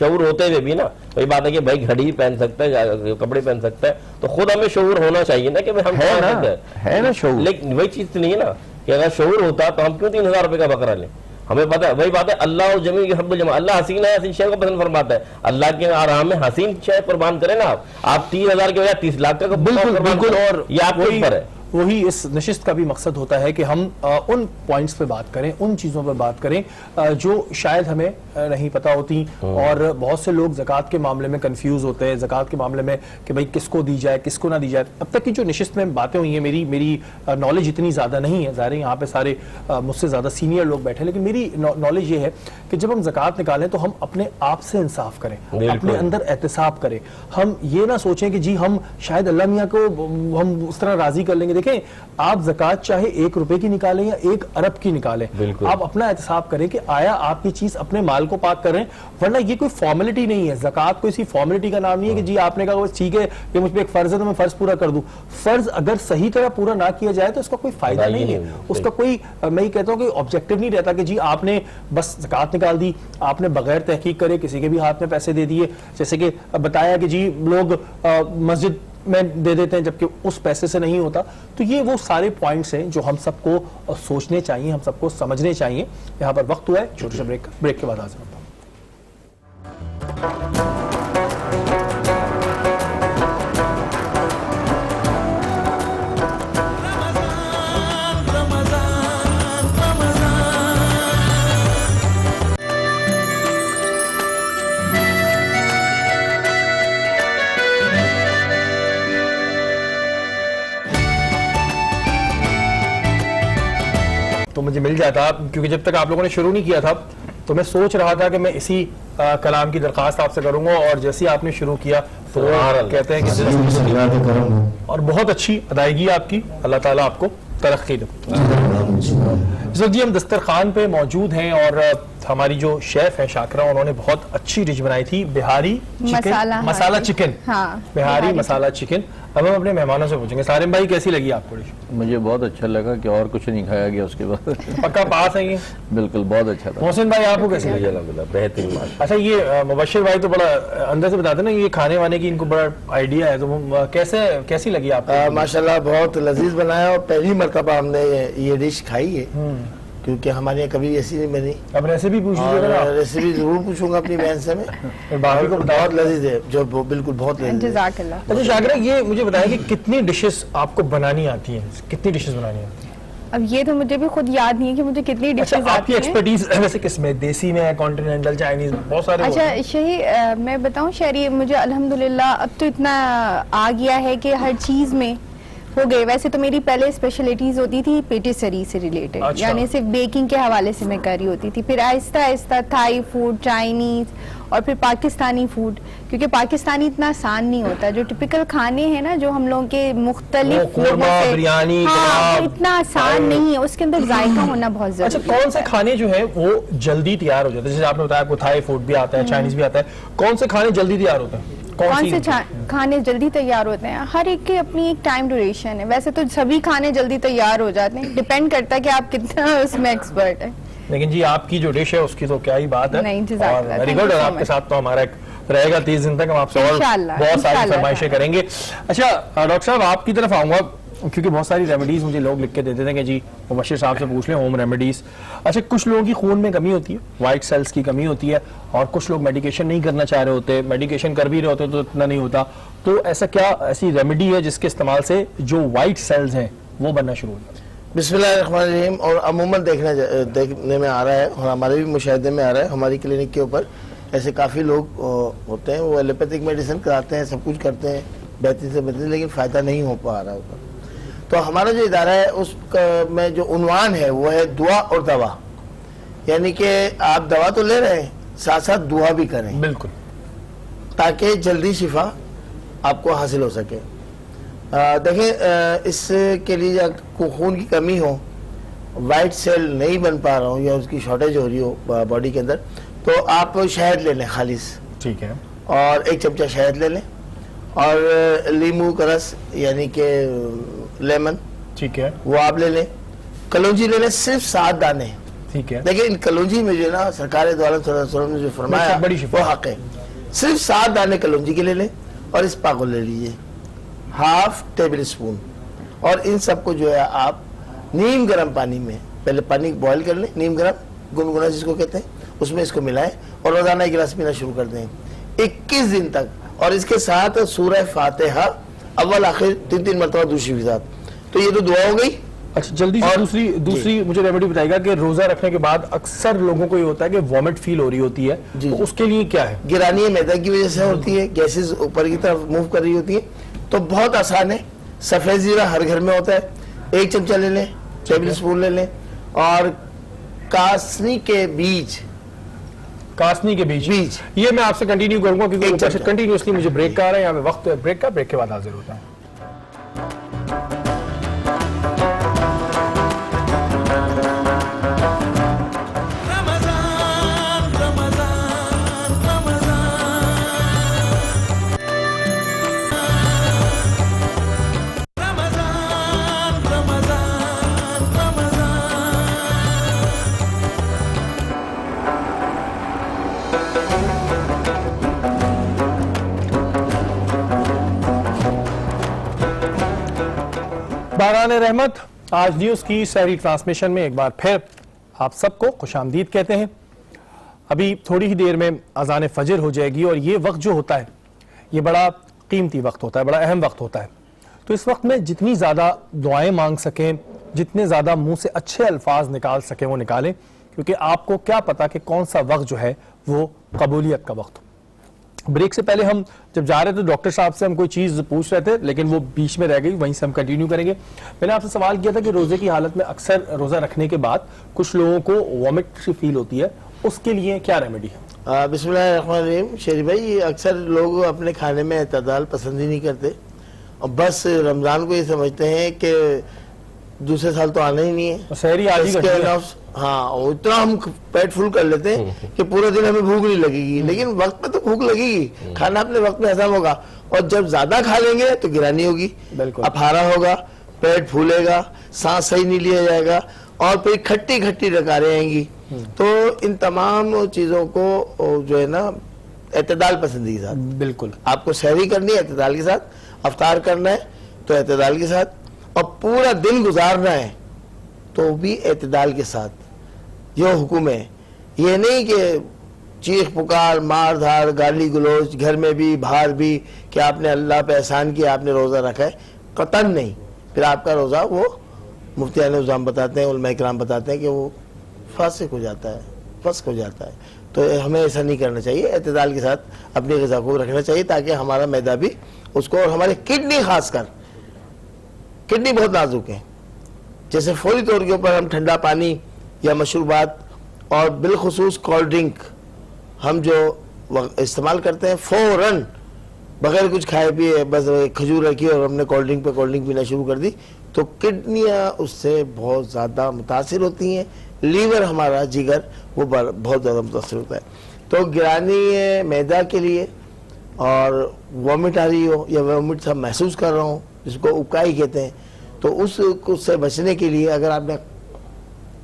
شعور ہوتے ہوئے بھی نا وہی بات ہے کہ بھائی گھڑی پہن سکتا ہے, کپڑے پہن سکتا ہے, تو خود ہمیں شعور ہونا چاہیے نا کہ ہم ہے نا شعور. لیکن وہی چیز نہیں ہے نا کہ اگر شعور ہوتا تو ہم کیوں 3000 روپے کا بکرا لیں. ہمیں پتہ ہے وہی بات ہے, اللہ جمیع یحب الجمال, اللہ حسین ہے, حسین شے کو پسند فرماتا ہے. اللہ کے آرام میں حسین شے قربان کریں نا آپ 30,000 کے بجائے 30 لاکھ کا بالکل. اور یہ آپ کے اوپر ہے. وہی اس نشست کا بھی مقصد ہوتا ہے کہ ہم ان پوائنٹس پہ بات کریں, ان چیزوں پہ بات کریں جو شاید ہمیں نہیں پتہ ہوتی. اور بہت سے لوگ زکوٰۃ کے معاملے میں کنفیوز ہوتے ہیں, زکوٰۃ کے معاملے میں کہ بھئی کس کو دی جائے کس کو نہ دی جائے. اب تک کی جو نشست میں باتیں ہوئی ہیں, میری نالج اتنی زیادہ نہیں ہے, ظاہر ہے یہاں پہ سارے مجھ سے زیادہ سینئر لوگ بیٹھے, لیکن میری نالج یہ ہے کہ جب ہم زکوٰۃ نکالیں تو ہم اپنے آپ سے انصاف کریں, اپنے اندر احتساب کریں. ہم یہ نہ سوچیں کہ جی ہم شاید اللہ میاں کو ہم اس طرح راضی کر لیں گے. دیکھیں آپ زکوٰۃ چاہے 1 روپے کی نکالیں یا 1 ارب کی نکالیں, آپ اپنا احتساب کریں کہ آیا آپ یہ چیز اپنے مال کو پاک کر رہے ہیں. ورنہ یہ کوئی فارمیلٹی نہیں ہے, زکوٰۃ کوئی سی فارمیلٹی کا نام نہیں ہے کہ جی آپ نے کہا ٹھیک ہے یہ مجھ پہ ایک فرض ہے تو میں فرض پورا کر دوں. فرض اگر صحیح طرح پورا نہ کیا جائے تو اس کا کوئی فائدہ نہیں ہے, اس کا کوئی, میں یہ کہتا ہوں کہ آبجیکٹو نہیں رہتا کہ جی آپ نے بس زکوٰۃ نکال دی, آپ نے بغیر تحقیق کرے کسی کے بھی ہاتھ میں پیسے دے دیے, جیسے کہ بتایا کہ جی لوگ مسجد میں دے دیتے ہیں جبکہ اس پیسے سے نہیں ہوتا. تو یہ وہ سارے پوائنٹس ہیں جو ہم سب کو سوچنے چاہیے, ہم سب کو سمجھنے چاہیے. یہاں پر وقت ہوا ہے چھوٹے سے بریک کے بعد حاضر ہوتا ہوں. تو مجھے مل جاتا کیونکہ جب تک آپ لوگوں نے شروع نہیں کیا تھا تو میں سوچ رہا تھا کہ میں اسی کلام کی درخواست آپ سے کروں گا, اور جیسے آپ نے شروع کیا تو کہتے ہیں کہ اور بہت اچھی ادائیگی آپ کی, اللہ تعالیٰ آپ کو ترقی دے. اس وقت جی ہم دسترخوان پہ موجود ہیں اور ہماری جو شیف ہے شاکرہ, انہوں نے بہت اچھی ڈش بنائی تھی, بہاری مسالہ چکن. بہاری مسالہ چکن. اب ہم اپنے مہمانوں سے پوچھیں گے. سارم بھائی کیسی لگی آپ کو ڈش؟ مجھے بہت اچھا لگا کہ اور کچھ نہیں کھایا گیا اس کے بعد. پکا پاس ہے یہ؟ بالکل بہت اچھا تھا. محسن بھائی آپ کو کیسی لگی؟ بہترین. اچھا یہ مبشر بھائی تو بڑا اندر سے بتاتے نا, یہ کھانے وانے کی ان کو بڑا آئیڈیا ہے, تو کیسی لگی آپ کو؟ ماشاءاللہ بہت لذیذ بنایا, اور پہلی مرتبہ ہم نے یہ ڈش کھائی ہے کیونکہ ہمارے یہاں کبھی ایسی نہیں بنی. اب ریسیپی پوچھ لیجیے گا. ریسیپی ضرور پوچھوں گا اپنی بہن سے میں, باقی کو بہت لذیذ ہے, جو بالکل بہت لذیذ ہے. جزاک اللہ. اچھا شاکرہ یہ مجھے بتائیں کہ کتنی ڈشز آپ کو بنانی آتی ہیں, کتنی ڈشز بنانی آتی ہیں؟ اب یہ تو مجھے بھی خود یاد نہیں ہے کہ مجھے کتنی ڈشز آتی ہیں. آپ کی ایکسپرٹیز ویسے کس میں, دیسی میں, کانٹیننٹل, چائنیز, بہت سارے. اچھا شہی میں بتاؤں شہری, مجھے الحمدللہ اب تو اتنا آ گیا ہے کہ ہر چیز میں ہو گئے. ویسے تو میری پہلے اسپیشلٹیز ہوتی تھی پیٹیسری سے ریلیٹڈ, یعنی صرف بیکنگ کے حوالے سے میں کر رہی ہوتی تھی. پھر آہستہ آہستہ تھائی فوڈ, چائنیز, اور پھر پاکستانی فوڈ, کیونکہ پاکستانی اتنا آسان نہیں ہوتا. جو ٹپیکل کھانے ہیں نا جو ہم لوگوں کے مختلف بریانی, اتنا آسان نہیں ہے, اس کے اندر ذائقہ ہونا بہت ضروری ہے. اچھا کون سے کھانے جو ہے وہ جلدی تیار ہو جاتے ہیں؟ جیسے آپ نے بتایا آپ کو تھائی فوڈ بھی آتا ہے, چائنیز بھی آتا ہے, کون سے کھانے جلدی تیار ہوتے ہیں؟ کون سے کھانے جلدی تیار ہوتے ہیں؟ ہر ایک کی اپنی ایک ٹائم ڈیوریشن ہے. ویسے تو سبھی کھانے جلدی تیار ہو جاتے ہیں, ڈیپینڈ کرتا ہے کہ آپ کتنا اس میں ایکسپرٹ ہیں. لیکن جی آپ کی جو ڈش ہے اس کی تو کیا ہی بات ہے. Very good. اور آپ کے ساتھ تو ہمارا ایک رہے گا 30 دن تک, ہم آپ سے اور بہت ساری فرمائشیں کریں گے. اچھا ڈاکٹر صاحب آپ کی طرف آؤں گا کیونکہ بہت ساری ریمیڈیز مجھے لوگ لکھ کے دیتے تھے کہ جی مبشر صاحب سے پوچھ لیں ہوم ریمیڈیز. اچھا کچھ لوگوں کی خون میں کمی ہوتی ہے, وائٹ سیلز کی کمی ہوتی ہے, اور کچھ لوگ میڈیکیشن نہیں کرنا چاہ رہے ہوتے, میڈیکیشن کر بھی رہے ہوتے تو اتنا نہیں ہوتا. تو ایسا کیا ایسی ریمیڈی ہے جس کے استعمال سے جو وائٹ سیلز ہیں وہ بننا شروع ہو جاتے ہیں؟ بسم اللہ الرحمن الرحیم. اور عموماً دیکھنے میں آ رہا ہے اور ہمارے بھی مشاہدے میں آ رہا ہے, ہماری کلینک کے اوپر ایسے کافی لوگ ہوتے ہیں, وہ ایلوپیتھک میڈیسن کراتے ہیں, سب کچھ کرتے ہیں بہترین سے بہترین, لیکن فائدہ نہیں ہو پا رہا ہوتا. تو ہمارا جو ادارہ ہے اس میں جو عنوان ہے وہ ہے دعا اور دوا, یعنی کہ آپ دوا تو لے رہے ہیں ساتھ ساتھ دعا بھی کریں, بالکل, تاکہ جلدی شفا آپ کو حاصل ہو سکے. دیکھیں اس کے لیے خون کی کمی ہو, وائٹ سیل نہیں بن پا رہا ہو یا اس کی شارٹیج ہو رہی ہو باڈی کے اندر, تو آپ شہد لے لیں خالص, ٹھیک ہے, اور 1 چمچہ شہد لے لیں, اور لیمو کا رس یعنی کہ لیمن, ٹھیک ہے, وہ آپ لے لیں. کلونجی لے لیں صرف 7 دانے, ٹھیک ہے. لیکن کلونجی میں جو ہے نا سرکار دو عالم صلی اللہ علیہ وسلم نے جو فرمایا بڑی شفا وہ حق ہے. صرف 7 دانے کلونجی کے لے لیں اور اس پا کو لے لیجیے ½ ٹیبل اسپون, اور ان سب کو جو ہے آپ نیم گرم پانی میں پہلے پانی بوائل کر لیں, نیم گرم گنگنا جس کو کہتے ہیں, اس میں اس کو ملائیں اور روزانہ 1 گلاس پینا شروع کر دیں 21 دن تک. اور اس کے ساتھ سورہ فاتحہ اول آخر 3 مرتبہ دوسری کے ساتھ. تو یہ تو دعا ہو گئی. اچھا جلدی سے دوسری مجھے ریمیڈی بتائے گا کہ روزہ رکھنے کے بعد اکثر لوگوں کو یہ ہوتا ہے کہ وامٹ فیل ہو رہی ہوتی ہے, تو اس کے لیے کیا ہے؟ گرانی میدا کی وجہ سے ہوتی ہے, گیسز اوپر کی طرف موو کر رہی ہوتی ہے. تو بہت آسان ہے, سفید زیرہ ہر گھر میں ہوتا ہے, 1 چمچہ لے لیں, ٹیبل اسپون لے لیں, اور کاسنی کے بیج یہ میں آپ سے کنٹینیو کروں گا کیونکہ کنٹینیوسلی مجھے بریک کا آ رہا ہے, یہاں پہ وقت بریک کا, بریک کے بعد حاضر ہوتا ہے. باران رحمت آج نیوز کی سحری ٹرانسمیشن میں ایک بار پھر آپ سب کو خوش آمدید کہتے ہیں. ابھی تھوڑی ہی دیر میں اذان فجر ہو جائے گی, اور یہ وقت جو ہوتا ہے یہ بڑا قیمتی وقت ہوتا ہے, بڑا اہم وقت ہوتا ہے. تو اس وقت میں جتنی زیادہ دعائیں مانگ سکیں, جتنے زیادہ منہ سے اچھے الفاظ نکال سکیں وہ نکالیں, کیونکہ آپ کو کیا پتا کہ کون سا وقت جو ہے وہ قبولیت کا وقت. بریک سے پہلے ہم جب جا رہے تھے ڈاکٹر صاحب سے ہم کوئی چیز پوچھ رہے تھے, لیکن وہ بیچ میں رہ گئی, وہیں سے ہم کنٹینیو کریں گے. میں نے آپ سے سوال کیا تھا کہ روزے کی حالت میں اکثر روزہ رکھنے کے بعد کچھ لوگوں کو وامٹ فیل ہوتی ہے, اس کے لیے کیا ریمیڈی ہے؟ بسم اللہ الرحمن الرحیم. شیری بھائی, اکثر لوگ اپنے کھانے میں اعتدال پسند ہی نہیں کرتے, اور بس رمضان کو یہ سمجھتے ہیں کہ دوسرے سال تو آنا ہی نہیں ہے, سحری آدھی ہاں اتنا ہم پیٹ فل کر لیتے ہیں کہ پورا دن ہمیں بھوک نہیں لگے گی. لیکن وقت پہ تو بھوک لگے گی, کھانا اپنے وقت میں ہضم ہوگا, اور جب زیادہ کھا لیں گے تو گرانی ہوگی, اپھارا ہوگا, پیٹ پھولے گا, سانس صحیح نہیں لیا جائے گا, اور پھر کھٹی ڈکاریں آئیں گی. تو ان تمام چیزوں کو جو ہے نا اعتدال پسندی کے ساتھ, بالکل آپ کو سحری کرنی ہے اعتدال کے ساتھ, افطار کرنا ہے تو اعتدال کے ساتھ, اور پورا دن گزارنا ہے تو بھی اعتدال کے ساتھ. یہ حکم ہے, یہ نہیں کہ چیخ پکار, مار دھار, گالی گلوچ گھر میں بھی باہر بھی کہ آپ نے اللہ پہ احسان کیا, آپ نے روزہ رکھا ہے, قطعاً نہیں. پھر آپ کا روزہ وہ مفتیان نظام بتاتے ہیں, علماء کرام بتاتے ہیں کہ وہ فاسق ہو جاتا ہے, فسق ہو جاتا ہے. تو ہمیں ایسا نہیں کرنا چاہیے, اعتدال کے ساتھ اپنی غذا کو رکھنا چاہیے تاکہ ہمارا معدہ بھی اس کو, اور ہماری کڈنی خاص کر, کڈنی بہت نازک ہے. جیسے فوری طور کے اوپر ہم ٹھنڈا پانی یا مشروبات اور بالخصوص کولڈ ڈرنک ہم جو استعمال کرتے ہیں فوراً بغیر کچھ کھائے پیے, بس کھجور رکھی اور ہم نے کولڈ ڈرنک پینا شروع کر دی, تو کڈنیاں اس سے بہت زیادہ متاثر ہوتی ہیں. لیور ہمارا جگر وہ بہت زیادہ متاثر ہوتا ہے. تو گرانی معدہ کے لیے, اور وامٹ آ رہی ہو یا وامٹ سب محسوس کر رہا ہوں جس کو اکائی کہتے ہیں, تو اس سے بچنے کے لیے اگر آپ نے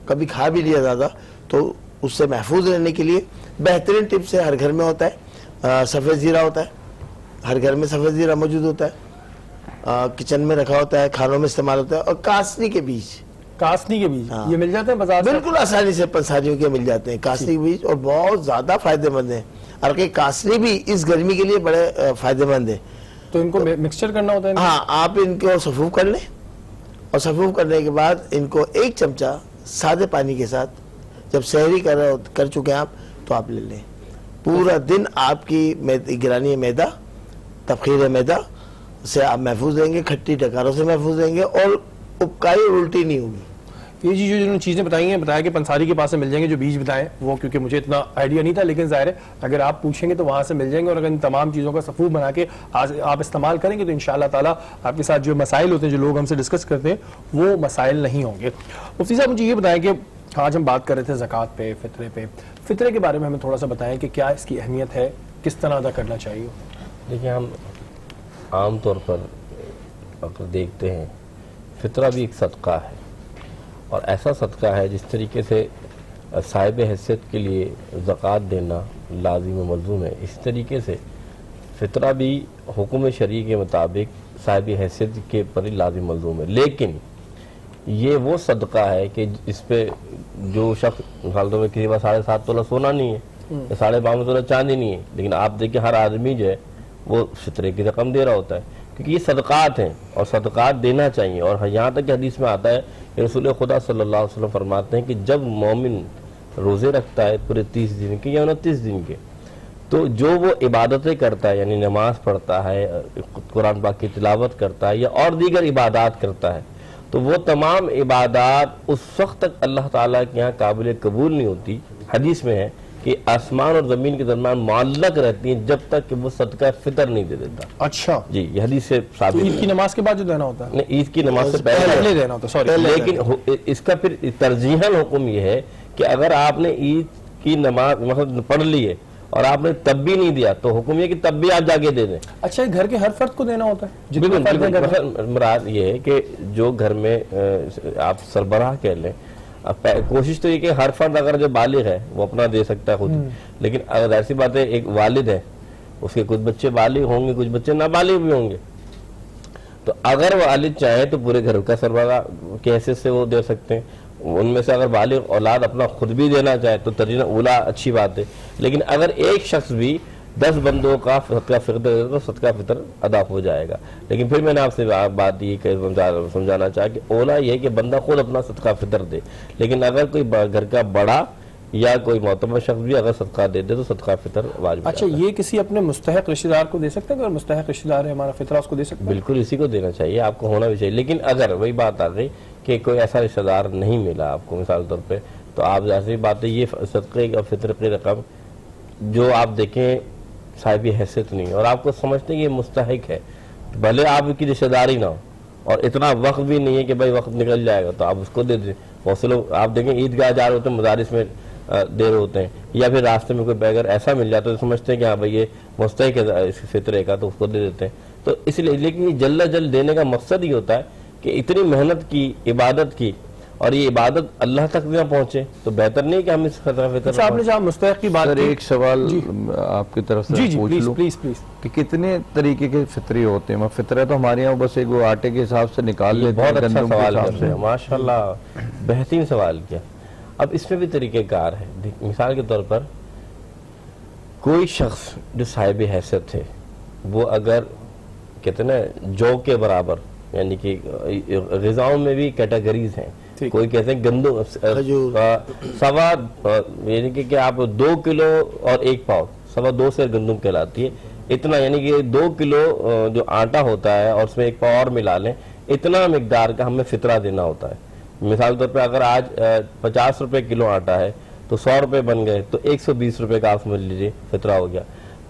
کبھی کھا بھی لیا زیادہ تو اس سے محفوظ رہنے کے لیے بہترین ٹپس ہے, ہر گھر میں ہوتا ہے, سفید زیرہ ہوتا ہے, ہر گھر میں سفید زیرہ موجود ہوتا ہے, کچن میں رکھا ہوتا ہے, کھانوں میں استعمال ہوتا ہے. اور کاسنی کے بیج یہ مل جاتے ہیں بازار سے بالکل آسانی سے, پنساریوں کے مل جاتے ہیں کاسنی کے بیج, اور بہت زیادہ فائدہ مند ہیں. اور کہ کاسنی بھی اس گرمی کے لیے بڑے فائدہ مند ہیں. تو ان کو مکسچر کرنا ہوتا ہے؟ ہاں, آپ ان کو سفوف کر لیں, اور سفوف کرنے کے بعد ان کو 1 چمچہ سادے پانی کے ساتھ جب سحری کر چکے ہیں آپ تو آپ لے لیں. پورا دن آپ کی گرانی معدہ, تبخیر معدہ سے آپ محفوظ رہیں گے, کھٹی ڈکاروں سے محفوظ رہیں گے, اور اپکائی الٹی نہیں ہوگی. یہ جی جو چیزیں بتائی ہیں, بتایا کہ پنساری کے پاس سے مل جائیں گے جو بیج بتائیں وہ, کیونکہ مجھے اتنا آئیڈیا نہیں تھا, لیکن ظاہر ہے اگر آپ پوچھیں گے تو وہاں سے مل جائیں گے, اور اگر ان تمام چیزوں کا صفوف بنا کے آپ استعمال کریں گے تو انشاءاللہ تعالیٰ آپ کے ساتھ جو مسائل ہوتے ہیں جو لوگ ہم سے ڈسکس کرتے ہیں وہ مسائل نہیں ہوں گے. مفتی صاحب مجھے یہ بتائیں کہ آج ہم بات کر رہے تھے زکوٰۃ پہ, فطرے کے بارے میں ہمیں تھوڑا سا بتائیں کہ کیا اس کی اہمیت ہے, کس طرح ادا کرنا چاہیے. دیکھیں, ہم عام طور پر اگر دیکھتے ہیں فطرہ بھی ایک صدقہ ہے, اور ایسا صدقہ ہے جس طریقے سے صاحب حیثیت کے لیے زکوٰۃ دینا لازم و ملزوم ہے، اس طریقے سے فطرہ بھی حکم شرعی کے مطابق صاحب حیثیت کے پر ہی لازم ملزوم ہے، لیکن یہ وہ صدقہ ہے کہ اس پہ جو شخص مثال طور پہ کسی پاس 7.5 تولہ سونا نہیں ہے یا 5.5 تولہ چاندی نہیں ہے، لیکن آپ دیکھیں ہر آدمی جو ہے وہ فطرے کی رقم دے رہا ہوتا ہے، کیونکہ یہ صدقات ہیں اور صدقات دینا چاہیے۔ اور یہاں تک کہ حدیث میں آتا ہے کہ رسول خدا صلی اللہ علیہ وسلم فرماتے ہیں کہ جب مومن روزے رکھتا ہے پورے 30 دن کے یا 29 دن کے، تو جو وہ عبادتیں کرتا ہے، یعنی نماز پڑھتا ہے، قرآن پاک کی تلاوت کرتا ہے یا اور دیگر عبادات کرتا ہے، تو وہ تمام عبادات اس وقت تک اللہ تعالیٰ کے یہاں قابل قبول نہیں ہوتی۔ حدیث میں ہے کہ آسمان اور زمین کے درمیان معلق رہتی ہیں جب تک کہ وہ صدقہ فطر نہیں دے دیتا۔ اچھا، جی یہ حدیث سے ثابت عید ہے۔ کی نماز کے بعد جو دینا ہوتا ہے؟ نہیں، عید کی نماز سے پہلے پہلے دینا ہوتا ہے، سوری۔ لیکن اس کا پھر ترجیحاً حکم یہ ہے کہ اگر آپ نے عید کی نماز مثلا پڑھ لی ہے اور آپ نے تب بھی نہیں دیا تو حکم یہ کہ تب بھی آپ جا کے دے دیں۔ اچھا، یہ گھر کے ہر فرد کو دینا ہوتا ہے؟ جتنے بالکل فرد ہیں گھر میں؟ مثلا مراد یہ ہے کہ جو گھر میں آپ سربراہ کہہ لیں، کوشش تو یہ کہ ہر فرد اگر جو بالغ ہے وہ اپنا دے سکتا ہے خود، لیکن اگر ایسی بات ہے ایک والد ہے، اس کے کچھ بچے بالغ ہوں گے، کچھ بچے نابالغ بھی ہوں گے، تو اگر والد چاہے تو پورے گھر کا سربراہ کی حیثیت سے وہ دے سکتے ہیں۔ ان میں سے اگر بالغ اولاد اپنا خود بھی دینا چاہے تو ترجیح اولا اچھی بات ہے، لیکن اگر ایک شخص بھی 10 بندوں کا صدقہ فطر دے تو صدقہ فطر ادا ہو جائے گا۔ لیکن پھر میں نے آپ سے بات یہ سمجھانا چاہا کہ اولا یہ ہے کہ بندہ خود اپنا صدقہ فطر دے، لیکن اگر کوئی گھر کا بڑا یا کوئی معتبر شخص بھی اگر صدقہ دے دے تو صدقہ فطر واجب ہے۔ اچھا، یہ کسی اپنے مستحق رشتہ دار کو دے سکتے ہیں؟ اگر مستحق رشتہ دار ہے ہمارا فطرہ، اس کو دے سکتے ہیں؟ بالکل اسی کو دینا چاہیے، آپ کو ہونا بھی چاہیے، لیکن اگر وہی بات آ گئی کہ کوئی ایسا رشتہ دار نہیں ملا آپ کو مثال طور پہ، تو آپ ایسی بات ہے یہ صدقے اور فطر کی رقم جو آپ دیکھیں صاحب حیثیت نہیں اور آپ کو سمجھتے ہیں یہ مستحق ہے، بھلے آپ کی رشتہ داری نہ ہو اور اتنا وقت بھی نہیں ہے کہ بھائی وقت نکل جائے گا تو آپ اس کو دے دیں۔ بہت سے لوگ آپ دیکھیں عیدگاہ جا رہے ہوتے ہیں، مدارس میں دے رہے ہوتے ہیں، یا پھر راستے میں کوئی بیگر ایسا مل جاتا ہے تو سمجھتے ہیں کہ ہاں بھائی یہ مستحق ہے اس فطرے کا تو اس کو دے دیتے ہیں۔ تو اس لیے لیکن یہ جلد جلد دینے کا مقصد یہ ہوتا ہے کہ اتنی محنت کی، عبادت کی، اور یہ عبادت اللہ تک نہ پہنچے تو بہتر نہیں کہ ہم اس خطرہ فطر۔ اچھا، آپ نے جہاں مستحق کی بات سر کی، ایک سوال آپ کی طرف سے پوچھ لوں پلیز کہ کتنے طریقے کے فطری ہوتے ہیں؟ فطرہ تو ہمارے یہاں بس ایک وہ آٹے کے حساب سے نکال لیتے ہیں، بہت اچھا گندم کے سوال حساب کر سے۔ رہے ہیں، ماشاءاللہ بہترین سوال کیا۔ اب اس میں بھی طریقہ کار ہے، مثال کے طور پر کوئی شخص جو صاحب حیثیت ہے وہ اگر کہتے ہیں نا جو کے برابر، یعنی کہ غذاؤں میں بھی کیٹیگریز ہیں، کوئی کہتے ہیں گندم سوا، یعنی کہ آپ 2 کلو اور 1 پاؤ، 2.25 سیر گندم کہلاتی ہے، اتنا یعنی کہ 2 کلو جو آٹا ہوتا ہے اور اس میں 1 پاؤ اور ملا لیں، اتنا مقدار کا ہمیں فطرہ دینا ہوتا ہے۔ مثال طور پہ اگر آج 50 روپے کلو آٹا ہے تو 100 روپے بن گئے تو 120 روپے کا آپ سمجھ لیجیے فطرہ ہو گیا۔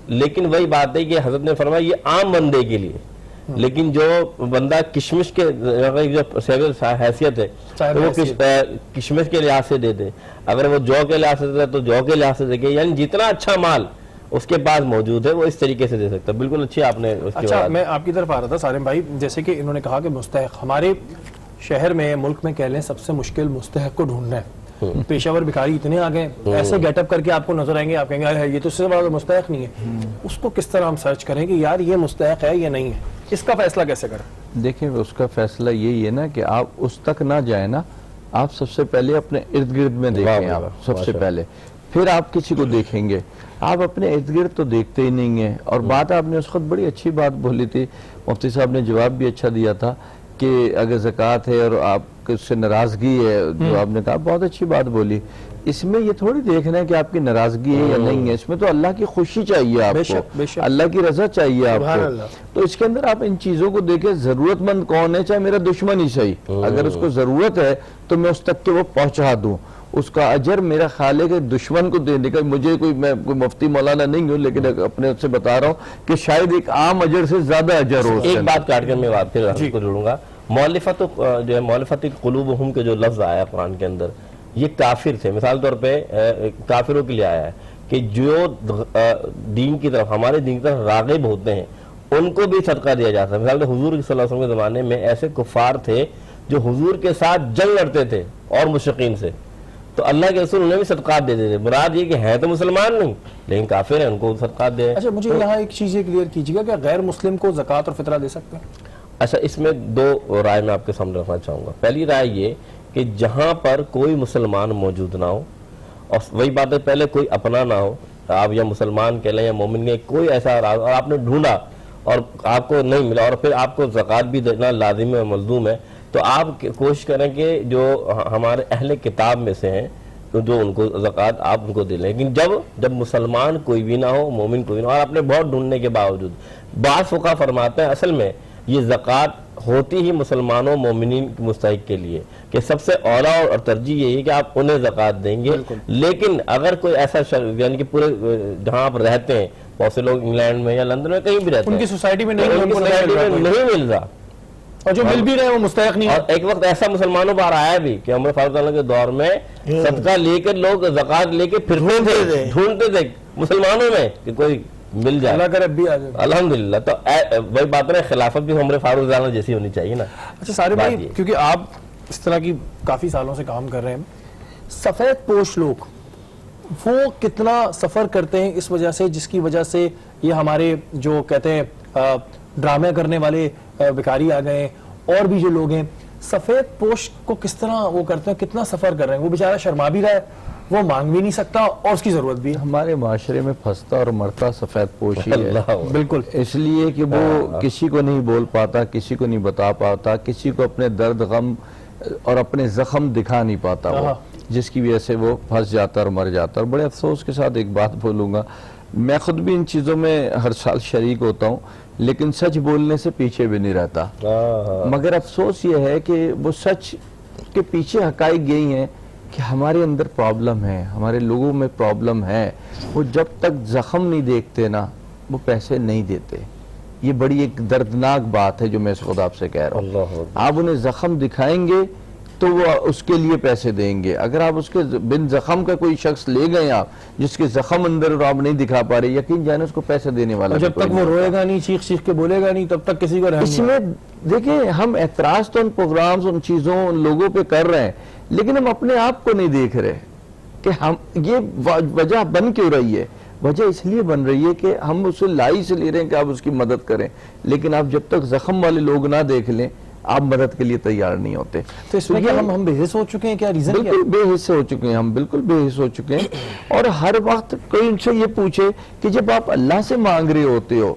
لیکن وہی بات ہے کہ حضرت نے فرمایا یہ عام بندے کے لیے، لیکن جو بندہ کشمش کے جو حیثیت ہے تو وہ کشمش کے لحاظ سے دے دے، اگر وہ جو کے لحاظ سے دے تو جو کے لحاظ سے دے، یعنی جتنا اچھا مال اس کے پاس موجود ہے وہ اس طریقے سے دے سکتا ہے۔ بالکل اچھی آپ نے اس کے اچھا، میں آپ کی طرف آ رہا تھا سالم بھائی، جیسے کہ انہوں نے کہا کہ مستحق ہمارے شہر میں، ملک میں کہہ لیں سب سے مشکل مستحق کو ڈھونڈنا ہے۔ پیشہ ور بھکاری اتنے آ گئے، ایسے گیٹ اپ کر کے آپ کو نظر آئیں گے، آپ کہیں گے یہ تو اس سے بڑا مستحق نہیں ہے۔ اس کو کس طرح ہم سرچ کریں کہ یار یہ مستحق ہے یا نہیں ہے؟ اس کا فیصلہ کیسے کریں؟ دیکھیں اس کا فیصلہ یہی ہے نا کہ آپ اس تک نہ جائیں نا، آپ سب سے پہلے اپنے ارد گرد میں دیکھیں، آپ سب سے پہلے، پھر آپ کسی کو دیکھیں گے۔ آپ اپنے ارد گرد تو دیکھتے ہی نہیں ہیں۔ اور بات آپ نے اس وقت بڑی اچھی بات بولی تھی، مفتی صاحب نے جواب بھی اچھا دیا تھا کہ اگر زکوٰۃ ہے اور آپ اس سے ناراضگی ہے، جو آپ نے کہا بہت اچھی بات بولی۔ اس میں یہ تھوڑی دیکھنا ہے کہ آپ کی ناراضگی ہے یا نہیں ہے، اس میں تو اللہ کی خوشی چاہیے آپ کو، اللہ کی رضا چاہیے آپ کو۔ تو اس کے اندر آپ ان چیزوں کو دیکھیں، ضرورت مند کون ہے، چاہے میرا دشمن ہی صحیح، اگر اس کو ضرورت ہے تو میں اس تک کے وہ پہنچا دوں، اس کا اجر میرا خالق ہے دشمن کو دینے کا۔ مجھے میں کوئی مفتی مولانا نہیں ہوں، لیکن اپنے سے بتا رہا ہوں کہ شاید ایک عام اجر سے زیادہ اجر ہو۔ ایک بات کاٹ کر میں بات پھر آپ کو جوڑوں گا، مؤلفت جو ہے مؤلفت قلوبہم کے جو لفظ آیا قرآن کے اندر، یہ کافر تھے، مثال طور پہ کافروں کے لیے آیا ہے کہ جو دین کی طرف، ہمارے دین کی طرف راغب ہوتے ہیں ان کو بھی صدقہ دیا جاتا ہے۔ مثال حضور صلی اللہ علیہ وسلم کے زمانے میں ایسے کفار تھے جو حضور کے ساتھ جنگ لڑتے تھے اور مشرکین سے، تو اللہ کے رسول انہیں بھی صدقات دے دیتے. مراد یہ کہ ہیں تو مسلمان نہیں لیکن کافر ہیں, ان کو صدقات دے. اچھا مجھے یہاں ایک چیز یہ کلیئر کیجیے گا کہ غیر مسلم کو زکوٰۃ اور فطرہ دے سکتے ہیں؟ اچھا اس میں دو رائے میں آپ کے سامنے رکھنا چاہوں گا. پہلی رائے یہ کہ جہاں پر کوئی مسلمان موجود نہ ہو, اور وہی بات ہے پہلے کوئی اپنا نہ ہو, آپ یا مسلمان کہہ لیں یا مومن کے, کوئی ایسا راز اور آپ نے ڈھونڈا اور آپ کو نہیں ملا, اور پھر آپ کو زکوٰۃ بھی دینا لازم ہے, ملزوم ہے, تو آپ کوشش کریں کہ جو ہمارے اہل کتاب میں سے ہیں تو جو ان کو زکوٰۃ آپ ان کو دے لیں. لیکن جب مسلمان کوئی بھی نہ ہو, مومن کوئی نہ ہو, اور آپ نے بہت ڈھونڈنے کے باوجود, بعض فقہا فرماتے ہیں اصل میں یہ زکوٰۃ ہوتی ہی مسلمانوں مومنین کے مستحق کے لیے, کہ سب سے اولا اور ترجیح یہی ہے کہ آپ انہیں زکوٰۃ دیں گے. لیکن اگر کوئی ایسا یعنی کہ پورے جہاں آپ رہتے ہیں, بہت سے لوگ انگلینڈ میں یا لندن میں کہیں بھی رہتے ہیں, ان کی سوسائٹی میں نہیں, ان کی سوسائٹی میں نہیں مل رہا, اور جو مل بھی رہے وہ مستحق نہیں ہے. اور ایک وقت ایسا مسلمانوں پر آیا بھی کہ عمر فاروق کے دور میں صدقہ لے کر لوگ زکوٰۃ لے کے پھرتے تھے, ڈھونڈتے تھے مسلمانوں میں کہ کوئی مل جائے. اللہ کرے بھی آ جائے. الحمدللہ. تو وہی بات ہے, خلافت بھی عمر فاروق رضی جیسی ہونی چاہیے نا. اچھا سارے بھائی, کیونکہ آپ اس طرح کی کافی سالوں سے کام کر رہے ہیں, سفید پوش لوگ وہ کتنا سفر کرتے ہیں اس وجہ سے, جس کی وجہ سے یہ ہمارے جو کہتے ہیں ڈرامے کرنے والے بیکاری آ گئے, اور بھی جو لوگ ہیں سفید پوش کو کس طرح وہ کرتے ہیں, کتنا سفر کر رہے ہیں, وہ بیچارہ شرما بھی رہا ہے, وہ مانگ بھی نہیں سکتا, اور اس کی ضرورت بھی ہے. ہمارے معاشرے میں پھنستا اور مرتا سفید پوش ہی ہے. بالکل, اس لیے کہ وہ کسی کو نہیں بول پاتا, کسی کو نہیں بتا پاتا, کسی کو اپنے درد غم اور اپنے زخم دکھا نہیں پاتا, وہ جس کی وجہ سے وہ پھنس جاتا اور مر جاتا. اور بڑے افسوس کے ساتھ ایک بات بولوں گا, میں خود بھی ان چیزوں میں ہر سال شریک ہوتا ہوں, لیکن سچ بولنے سے پیچھے بھی نہیں رہتا. مگر افسوس یہ ہے کہ وہ سچ کے پیچھے حقائق یہی ہیں کہ ہمارے اندر پرابلم ہے, ہمارے لوگوں میں پرابلم ہے. وہ جب تک زخم نہیں دیکھتے نا, وہ پیسے نہیں دیتے. یہ بڑی ایک دردناک بات ہے جو میں اس خود آپ سے کہہ رہا ہوں. آپ انہیں زخم دکھائیں گے تو وہ اس کے لیے پیسے دیں گے. اگر آپ اس کے بن زخم کا کوئی شخص لے گئے, آپ جس کے زخم اندر آپ نہیں دکھا پا رہے, یقین جانے اس کو پیسے دینے والا. جب تک وہ روئے گا نہیں, چیخ چیخ کے بولے گا نہیں, تب تک کسی کو رحم نہیں. اس میں دیکھیں, ہم اعتراض تو ان پروگرامز, ان چیزوں, ان لوگوں پہ کر رہے ہیں, لیکن ہم اپنے آپ کو نہیں دیکھ رہے کہ ہم یہ وجہ بن کیوں رہی ہے. وجہ اس لیے بن رہی ہے کہ ہم اسے لائی سے لے رہے ہیں کہ آپ اس کی مدد کریں, لیکن آپ جب تک زخم والے لوگ نہ دیکھ لیں آپ مدد کے لیے تیار نہیں ہوتے. تو اس میں کیا ہم بے حس ہو چکے ہیں؟ کیا ریزن؟ بالکل بے حس ہو چکے ہیں ہم, بالکل بے حس ہو چکے ہیں. اور ہر وقت کوئی ان سے یہ پوچھے کہ جب آپ اللہ سے مانگ رہے ہوتے ہو,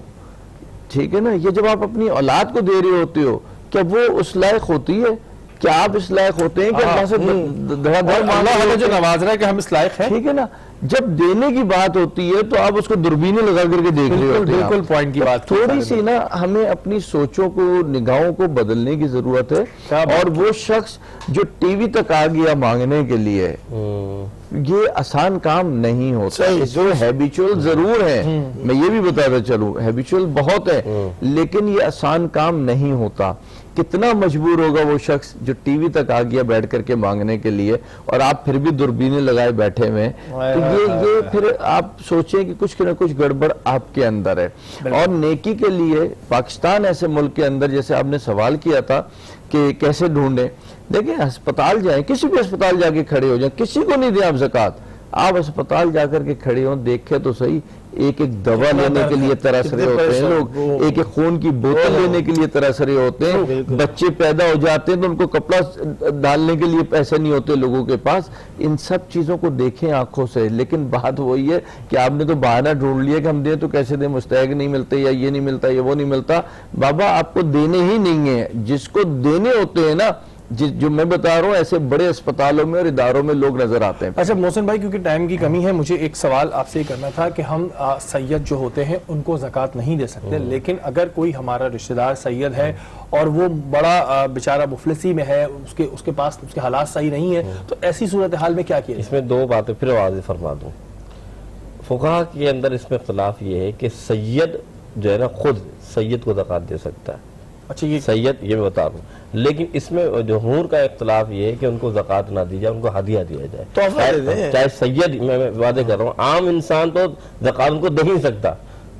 ٹھیک ہے نا, یہ جب آپ اپنی اولاد کو دے رہے ہوتے ہو, کیا وہ اس لائق ہوتی ہے؟ کیا آپ اس لائق ہوتے ہیں کہ اللہ سے دھڑا دھڑ اللہ ہمیں جو نواز رہا ہے کہ ہم اس لائق ہیں؟ ٹھیک ہے نا. جب دینے کی بات ہوتی ہے تو آپ اس کو دوربینیں لگا کر کے دیکھ رہے ہوتے ہیں. بالکل پوائنٹ کی بات. تھوڑی سی نا ہمیں اپنی سوچوں کو, نگاہوں کو بدلنے کی ضرورت ہے. اور وہ شخص جو ٹی وی تک آ گیا مانگنے کے لیے, یہ آسان کام نہیں ہوتا. اس میں ہیبیچول ضرور ہے, میں یہ بھی بتاتا چلوں, ہیبیچول بہت ہے, لیکن یہ آسان کام نہیں ہوتا. کتنا مجبور ہوگا وہ شخص جو ٹی وی تک آ گیا بیٹھ کر کے مانگنے کے لیے, اور آپ پھر بھی دوربینیں لگائے بیٹھے ہوئے. تو یہ پھر آپ سوچیں کہ کچھ نہ کچھ گڑبڑ آپ کے اندر ہے. اور نیکی کے لیے پاکستان ایسے ملک کے اندر, جیسے آپ نے سوال کیا تھا کہ کیسے ڈھونڈیں, دیکھیں ہسپتال جائیں, کسی بھی ہسپتال جا کے کھڑے ہو جائیں, کسی کو نہیں دیں آپ زکوٰۃ, آپ ہسپتال جا کر کے کھڑے ہوں, دیکھیں تو صحیح, ایک ایک دوا لینے کے لیے ترس رہے ہوتے ہیں لوگ, ایک ایک خون کی بوتل لینے کے لیے ترس رہے ہوتے ہیں. بچے پیدا ہو جاتے ہیں تو ان کو کپڑا ڈالنے کے لیے پیسے نہیں ہوتے لوگوں کے پاس. ان سب چیزوں کو دیکھیں آنکھوں سے, لیکن بات وہی ہے کہ آپ نے تو بہانہ ڈھونڈ لیا کہ ہم دیں تو کیسے دیں, مستحق نہیں ملتے, یا یہ نہیں ملتا, یا وہ نہیں ملتا. بابا آپ کو دینے ہی نہیں ہیں, جس کو دینے ہوتے ہیں نا, جو میں بتا رہا ہوں, ایسے بڑے اسپتالوں میں اور اداروں میں لوگ نظر آتے ہیں. اچھا محسن بھائی, کیونکہ ٹائم کی کمی ہے, مجھے ایک سوال آپ سے کرنا تھا کہ ہم سید جو ہوتے ہیں ان کو زکوٰۃ نہیں دے سکتے, لیکن اگر کوئی ہمارا رشتہ دار سید ہے اور وہ بڑا بیچارہ مفلسی میں ہے, اس کے پاس اس کے حالات صحیح نہیں ہے, تو ایسی صورتحال میں کیا کیا؟ اس میں دو باتیں پھر واضح فرما دوں. فقہا کے اندر اس میں اختلاف یہ ہے کہ سید جو ہے نا, خود سید کو زکوٰۃ دے سکتا ہے. اچھا, یہ سید یہ میں بتا رہا ہوں, لیکن اس میں جمہور کا اختلاف یہ ہے کہ ان کو زکوٰۃ نہ دی جائے, ان کو ہدیہ دیا جائے. چاہے سید, میں وعدے کر رہا ہوں, عام انسان تو زکوٰۃ ان کو دے ہی سکتا,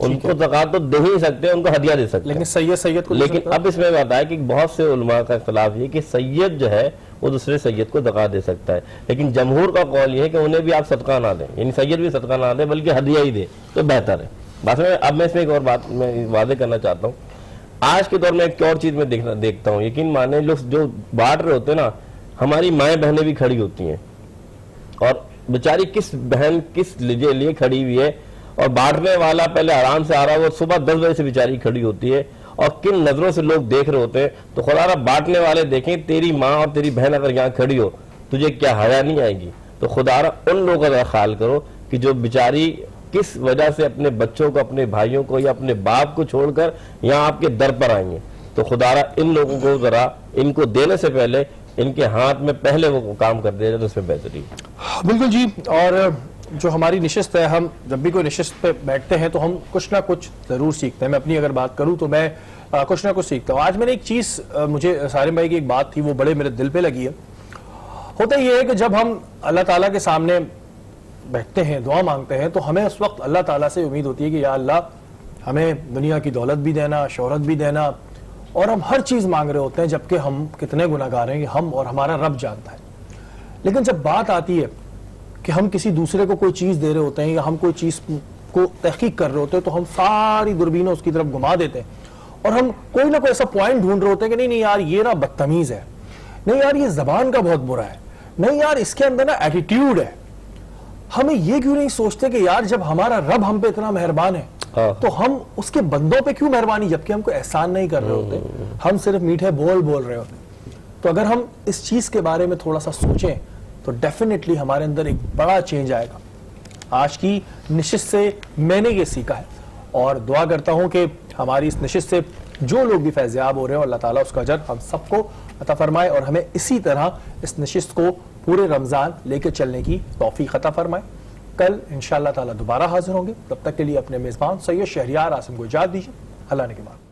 ان کو زکات تو دے ہی نہیں سکتے, ان کو ہدیہ دے سکتے لیکن سید کو لیکن اب اس میں بات ہے کہ بہت سے علماء کا اختلاف یہ کہ سید جو ہے وہ دوسرے سید کو زکات دے سکتا ہے, لیکن جمہور کا قول یہ ہے کہ انہیں بھی آپ صدقہ نہ دیں, یعنی سید بھی صدقہ نہ دے بلکہ ہدیہ ہی دے تو بہتر ہے. بس اب میں اس میں ایک اور بات میں واضح کرنا چاہتا ہوں, آج کے دور میں ایک اور چیز میں دیکھتا ہوں, یقین مانے لوگ جو بانٹ رہے ہوتے ہیں نا, ہماری مائیں بہنیں بھی کھڑی ہوتی ہیں اور بیچاری کس بہن کس لیے کھڑی ہوئی ہے, اور بانٹنے والا پہلے آرام سے آ رہا ہے, وہ صبح 10 بجے سے بیچاری کھڑی ہوتی ہے, اور کن نظروں سے لوگ دیکھ رہے ہوتے ہیں. تو خدا را بانٹنے والے دیکھیں, تیری ماں اور تیری بہن اگر یہاں کھڑی ہو تجھے کیا حیا نہیں آئے گی؟ تو خدا را ان لوگوں کا خیال کرو کہ جو بیچاری کس وجہ سے اپنے بچوں کو, اپنے بھائیوں کو یا اپنے باپ کو چھوڑ کر یہاں آپ کے در پر آئیں گے. تو خدا را ان لوگوں کو ذرا ان کو دینے سے پہلے ان کے ہاتھ میں پہلے وہ کام کر دیا جائے تو اس میں بہتری. بالکل جی. اور جو ہماری نشست ہے, ہم جب بھی کوئی نشست پہ بیٹھتے ہیں تو ہم کچھ نہ کچھ ضرور سیکھتے ہیں. میں اپنی اگر بات کروں تو میں کچھ نہ کچھ سیکھتا ہوں. آج میں نے ایک چیز, مجھے سارے بھائی کی ایک بات تھی وہ بڑے میرے دل پہ لگی ہے. ہوتا یہ ہے کہ جب ہم اللہ تعالیٰ کے سامنے بیٹھتے ہیں, دعا مانگتے ہیں, تو ہمیں اس وقت اللہ تعالیٰ سے امید ہوتی ہے کہ یا اللہ ہمیں دنیا کی دولت بھی دینا, شہرت بھی دینا, اور ہم ہر چیز مانگ رہے ہوتے ہیں جبکہ ہم کتنے گناہگار ہیں ہم اور ہمارا رب جانتا ہے. لیکن جب بات آتی ہے کہ ہم کسی دوسرے کو کوئی چیز دے رہے ہوتے ہیں یا ہم کوئی چیز کو تحقیق کر رہے ہوتے ہیں تو ہم ساری دوربینیں اس کی طرف گھما دیتے ہیں اور ہم کوئی نہ کوئی ایسا پوائنٹ ڈھونڈ رہے ہوتے ہیں کہ نہیں یار یہ نا بدتمیز ہے, نہیں یار یہ زبان کا بہت برا ہے, نہیں یار اس کے اندر نا ایٹیٹیوڈ ہے. ہمیں یہ کیوں نہیں سوچتے کہ یار جب ہمارا رب ہم پہ اتنا مہربان ہے تو ہم اس کے بندوں پہ کیوں مہربانی, جبکہ ہم کوئی احسان نہیں کر رہے ہوتے, ہم صرف میٹھے بول رہے ہوتے. تو اگر ہم اس چیز کے بارے میں تھوڑا سا سوچیں تو ڈیفینیٹلی ہمارے اندر ایک بڑا چینج آئے گا. آج کی نشست سے میں نے یہ سیکھا ہے اور دعا کرتا ہوں کہ ہماری اس نشست سے جو لوگ بھی فیضیاب ہو رہے ہیں اللہ تعالیٰ اس کا اجر ہم سب کو عطا فرمائے اور ہمیں اسی طرح اس نشست کو پورے رمضان لے کے چلنے کی توفیق عطا فرمائے. کل انشاءاللہ تعالیٰ دوبارہ حاضر ہوں گے, تب تک کے لیے اپنے میزبان سید شہریار عاصم کو اجازت دیجیے. اللہ نے کے بعد.